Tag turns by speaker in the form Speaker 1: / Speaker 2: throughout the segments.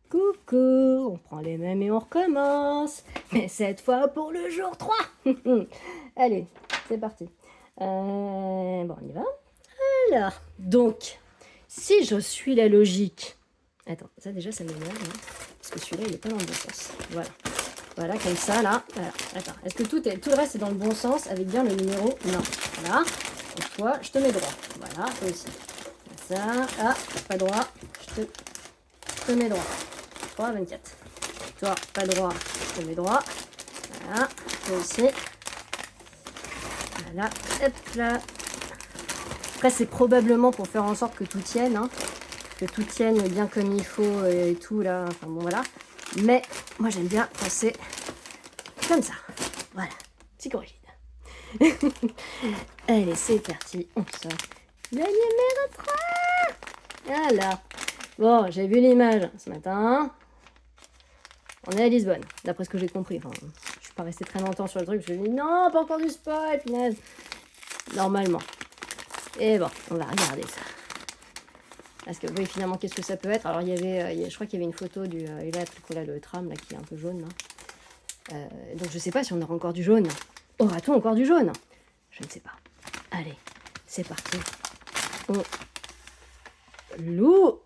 Speaker 1: Coucou, on prend les mêmes et on recommence. Mais cette fois pour le jour 3. Allez, c'est parti. Bon, on y va. Alors, donc, si je suis la logique... Attends, ça déjà, ça m'énerve. Hein, parce que celui-là, il n'est pas dans le bon sens. Voilà. Voilà, comme ça, là. Voilà. Attends, est-ce que tout le reste est dans le bon sens avec bien le numéro? Non. Voilà. Donc toi, je te mets droit. Voilà, toi aussi. Ça. Ah, pas droit. Je te mets droit. 3, 24. Toi, pas droit, je te mets droit. Voilà, toi aussi. Voilà, hop là. Après, c'est probablement pour faire en sorte que tout tienne, hein, que tout tienne bien comme il faut et tout, là. Enfin bon, voilà. Mais moi, j'aime bien passer comme ça. Voilà, psychorigide. Allez, c'est parti, on sort. Le numéro 3. Alors, bon, j'ai vu l'image ce matin. On est à Lisbonne, d'après ce que j'ai compris. Enfin, je suis pas restée très longtemps sur le truc. Je me suis dit non, pas encore du spoil, punaise. Normalement. Et bon, on va regarder ça. Parce que oui, finalement, qu'est-ce que ça peut être? Alors, il y avait, je crois qu'il y avait une photo du le tram là, qui est un peu jaune. Là. Donc, je sais pas si on aura encore du jaune. Aura-t-on encore du jaune? Je ne sais pas. Allez, c'est parti. On l'ouvre.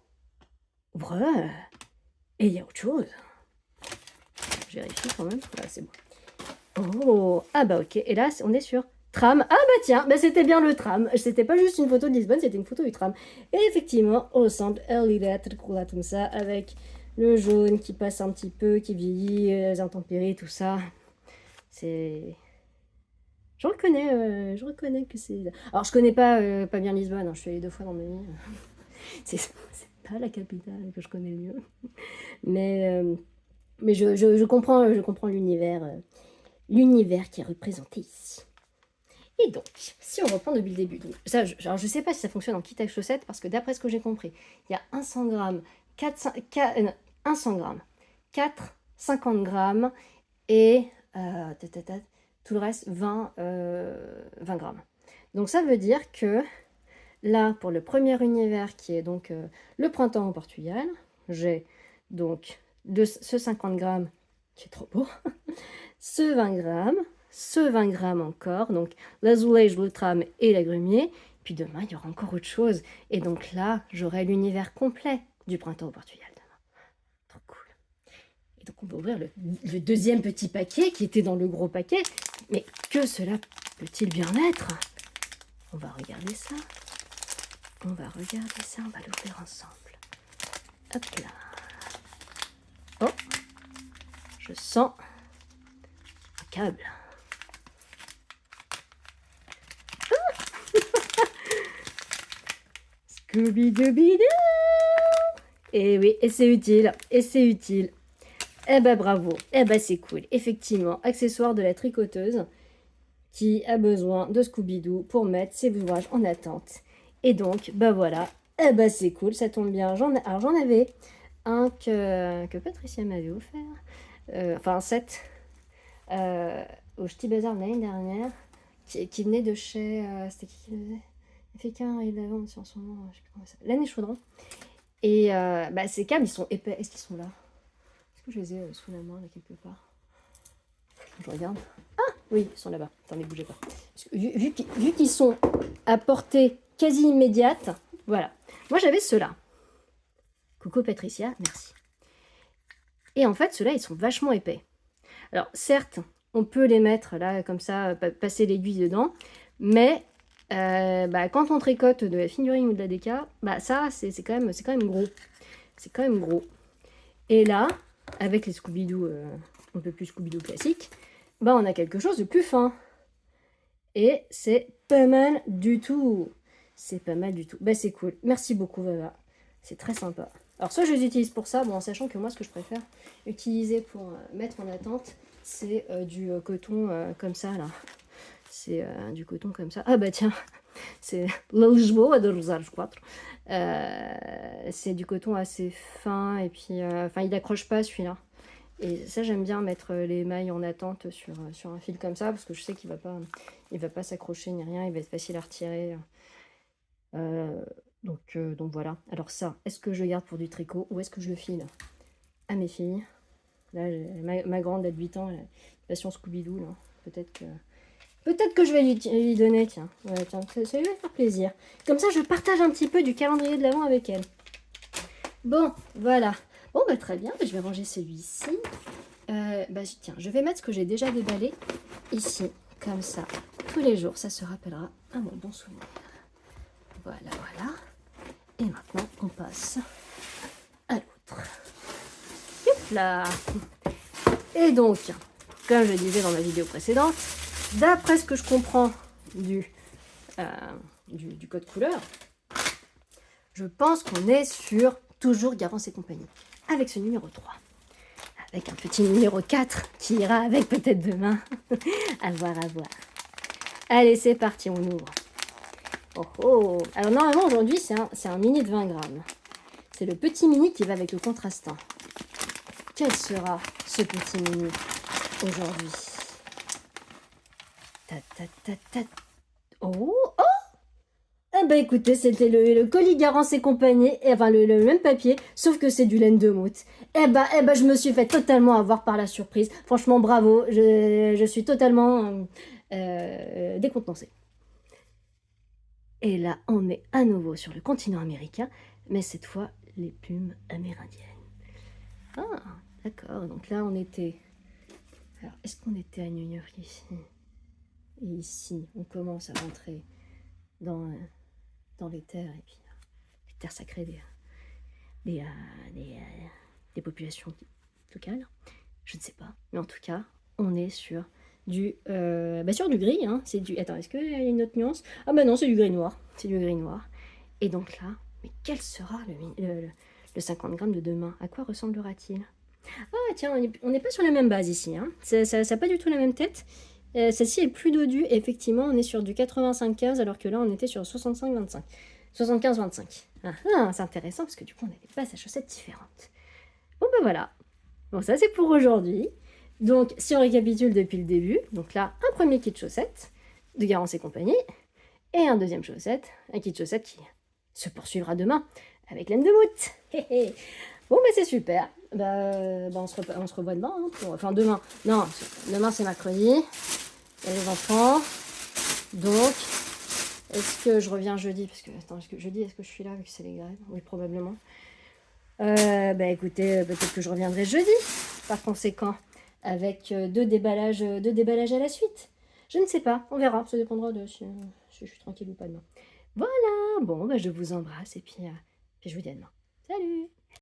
Speaker 1: Et il y a autre chose. Je vérifie quand même. Voilà, c'est bon. Oh, ah bah ok. Et là, on est sur tram. Ah bah tiens, bah c'était bien le tram. C'était pas juste une photo de Lisbonne, c'était une photo du tram. Et effectivement, au centre, comme ça, avec le jaune qui passe un petit peu, qui vieillit, les intempéries, tout ça. C'est... je reconnais que c'est... Alors, je connais pas bien Lisbonne, hein, je suis allée 2 fois dans ma vie. C'est pas la capitale que je connais le mieux. Mais je comprends l'univers qui est représenté ici. Et donc, si on reprend depuis le début, donc ça, alors je ne sais pas si ça fonctionne en kit à chaussettes, parce que d'après ce que j'ai compris, il y a 100 grammes, 100 grammes, 4, 50 grammes et tout le reste 20 grammes. Donc ça veut dire que là, pour le premier univers qui est donc le printemps au Portugal, j'ai donc ce 50 grammes qui est trop beau, ce 20 grammes, ce 20 grammes encore, donc l'azulège, le tram et l'agrumier. Puis demain, il y aura encore autre chose. Et donc là, j'aurai l'univers complet du printemps au Portugal demain. Trop cool. Et donc on va ouvrir le deuxième petit paquet qui était dans le gros paquet. Mais que cela peut-il bien être? On va regarder ça. On va regarder ça, on va l'ouvrir ensemble. Hop là. Oh, je sens un câble. Scooby-Dooby-Doo. Et oui, et c'est utile, et c'est utile. Eh ben bravo, eh ben c'est cool. Effectivement, accessoire de la tricoteuse qui a besoin de Scooby-Doo pour mettre ses ouvrages en attente. Et donc, bah voilà, eh ben c'est cool, ça tombe bien. Alors j'en avais un que Patricia m'avait offert, enfin un set au Ch'ti Bazar l'année dernière, qui venait de chez, c'était qui le faisait? Fécun et l'avant en ce moment, je sais plus comment ça s'appelle. L'année Chaudron. Et bah, ces câbles, ils sont épais. Est-ce qu'ils sont là? Est-ce que je les ai sous la main, là, quelque part? Je regarde. Ah oui, ils sont là-bas. Attendez, bougez pas. Parce que vu qu'ils sont à portée quasi immédiate, voilà. Moi, j'avais ceux-là. Coucou Patricia, merci. Et en fait, ceux-là, ils sont vachement épais. Alors, certes, on peut les mettre là, comme ça, passer l'aiguille dedans, mais bah, quand on tricote de la figurine ou de la déca, bah, ça, c'est quand même gros. C'est quand même gros. Et là, avec les Scooby-Doo, un peu plus Scooby-Doo classique, bah, on a quelque chose de plus fin. Et c'est pas mal du tout. C'est pas mal du tout. Bah, c'est cool. Merci beaucoup, Vava. C'est très sympa. Alors, soit je les utilise pour ça, bon, en sachant que moi, ce que je préfère utiliser pour mettre en attente, c'est du coton comme ça, là. C'est du coton comme ça. Ah, bah tiens, c'est l'Alisboa de Rosales 4. C'est du coton assez fin, et puis, enfin, il n'accroche pas celui-là. Et ça, j'aime bien mettre les mailles en attente sur un fil comme ça, parce que je sais qu'il va pas s'accrocher ni rien, il va être facile à retirer. Donc voilà. Alors ça, est-ce que je le garde pour du tricot ou est-ce que je le file? à mes filles. Là, ma grande a de 8 ans, elle a une passion Scooby-Doo, là. Peut-être que je vais lui donner, tiens. Ouais, tiens, ça lui va faire plaisir. Comme ça, je partage un petit peu du calendrier de l'Avent avec elle. Bon, voilà. Bon, bah très bien, je vais ranger celui-ci. Tiens, je vais mettre ce que j'ai déjà déballé ici, comme ça. Tous les jours, ça se rappellera à mon bon souvenir. Voilà, voilà. Et maintenant, on passe à l'autre. Hop là. Et donc, comme je disais dans ma vidéo précédente, d'après ce que je comprends du code couleur, je pense qu'on est sur toujours Garance et compagnie, avec ce numéro 3. Avec un petit numéro 4 qui ira avec peut-être demain. À voir, à voir. Allez, c'est parti, on ouvre. Oh oh. Alors normalement aujourd'hui c'est un mini de 20 grammes. C'est le petit mini qui va avec le contrastant. Quel sera ce petit mini aujourd'hui? Ta ta ta ta. Oh oh. Ah bah écoutez, c'était le colis Garance et compagnie, et enfin le même papier, sauf que c'est du laine de moute. Je me suis fait totalement avoir par la surprise. Franchement, bravo, je suis totalement décontenancée. Et là, on est à nouveau sur le continent américain, mais cette fois, les plumes amérindiennes. Ah, d'accord, donc là, on était... Alors, est-ce qu'on était à New York ici? Et ici, on commence à rentrer dans les terres, et puis les terres sacrées des populations locales. Je ne sais pas, mais en tout cas, on est sur sur du gris, hein. C'est du... Attends, est-ce qu'il y a une autre nuance? Ah bah non, c'est du gris noir. C'est du gris noir. Et donc là, mais quel sera le 50 grammes de demain? À quoi ressemblera-t-il? Ah tiens, on n'est pas sur la même base ici, hein. Ça n'a pas du tout la même tête. Celle-ci est plus dodue. Effectivement, on est sur du 85-15, alors que là, on était sur 65-25. 75-25. Ah, c'est intéressant, parce que du coup, on a des bases à chaussettes différentes. Bon ben voilà. Bon, ça c'est pour aujourd'hui. Donc, si on récapitule depuis le début, donc là, un premier kit de chaussettes de Garance et compagnie, et un deuxième un kit de chaussettes qui se poursuivra demain avec laine de moute. Bon, bah c'est super. On se revoit demain. Hein, enfin, demain. Non, demain c'est mercredi. Il y a les enfants. Donc, est-ce que je reviens jeudi? Parce que, attends, jeudi, est-ce que je suis là vu que c'est les grèves? Oui, probablement. Écoutez, peut-être que je reviendrai jeudi, par conséquent, avec deux déballages à la suite. Je ne sais pas, on verra, ça dépendra de si je suis tranquille ou pas demain. Voilà, bon, je vous embrasse et puis je vous dis à demain. Salut!